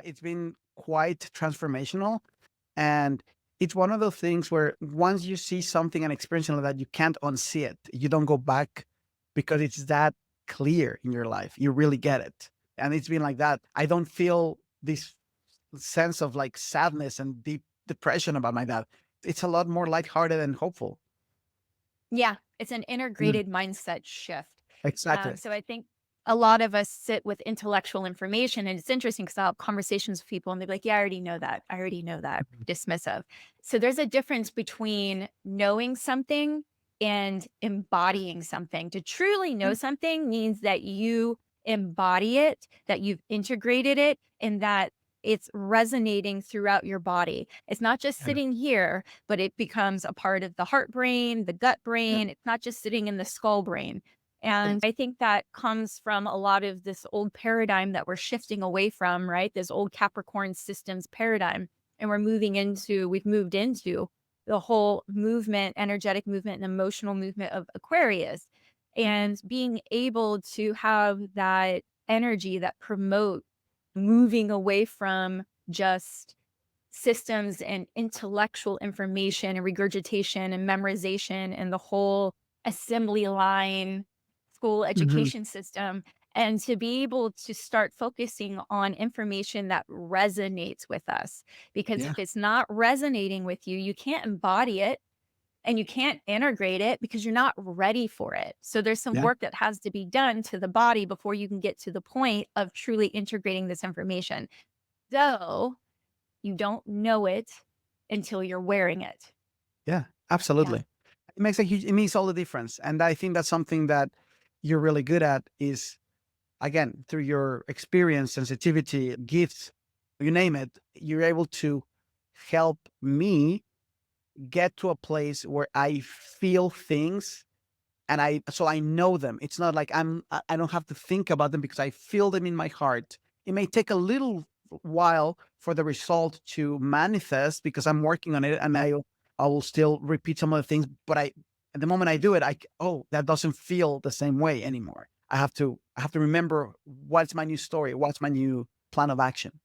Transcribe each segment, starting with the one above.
It's been quite transformational. And it's one of those things where once you see something and experience like that, you can't unsee it. You don't go back because it's that clear in your life. You really get it. And it's been like that. I don't feel this sense of like sadness and deep depression about my dad. It's a lot more lighthearted and hopeful. Yeah, it's an Mm, integrated mindset shift. exactly. So I think a lot of us sit with intellectual information, and it's interesting because I'll have conversations with people and they're like, yeah, I already know that. I already know that. Mhm. Dismissive. So there's a difference between knowing something and embodying something. To truly know Mm, something means that you embody it, that you've integrated it, and that it's resonating throughout your body. It's not just yeah. sitting here, but it becomes a part of the heart brain, the gut Yeah. brain. It's not just sitting in the skull brain. And I think that comes from a lot of this old paradigm that we're shifting away from, right? This old Capricorn systems paradigm. And we've moved into the whole movement, energetic movement, and emotional movement of Aquarius. And being able to have that energy that promote moving away from just systems and intellectual information and regurgitation and memorization and the whole assembly line school Mhm. education system, and to be able to start focusing on information that resonates with us. Because Yeah. if it's not resonating with you, you can't embody it and you can't integrate it because you're not ready for it. So there's some Yeah. work that has to be done to the body before you can get to the point of truly integrating this information. Though you don't know it until you're wearing it. Yeah. Yeah. Absolutely. It makes all the difference. And I think that's something that you're really good at is again, through your experience, sensitivity, gifts, you name it, you're able to help me get to a place where I feel things and I know them. It's not like I don't have to think about them because I feel them in my heart. It may take a little while for the result to manifest because I'm working on it and I will still repeat some of the things, but I at the moment I do it, oh, that doesn't feel the same way anymore. I have to remember what's my new story, what's my new plan of action.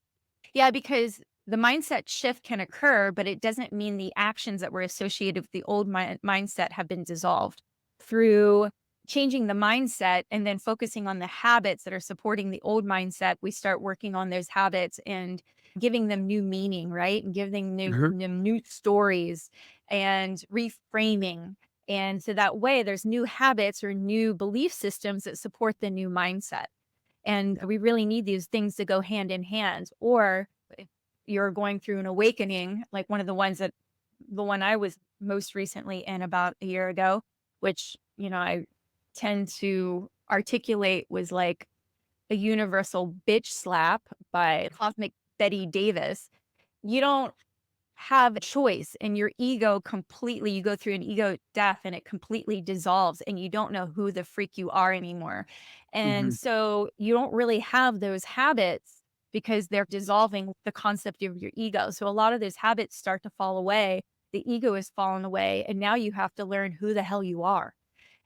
Yeah, because the mindset shift can occur, but it doesn't mean the actions that were associated with the old mindset have been dissolved. Through changing the mindset and then focusing on the habits that are supporting the old mindset, we start working on those habits and giving them new meaning, right? And giving Mhm. them new stories and reframing. And so that way, there's new habits or new belief systems that support the new mindset. And we really need these things to go hand in hand. Or if you're going through an awakening, like the one I was most recently in about a year ago, which, I tend to articulate was like a universal bitch slap by Cosmic Betty Davis. You don't have a choice, and your ego completely, you go through an ego death and it completely dissolves and you don't know who the freak you are anymore. And Mhm. so you don't really have those habits because they're dissolving the concept of your ego. So a lot of those habits start to fall away. The ego has fallen away and now you have to learn who the hell you are.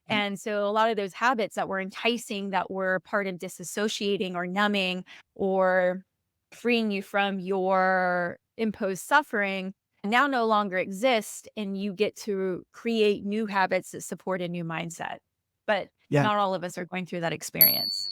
Yeah. And so a lot of those habits that were enticing, that were part of disassociating or numbing or freeing you from your imposed suffering now no longer exist. And you get to create new habits that support a new mindset. But Yeah. not all of us are going through that experience.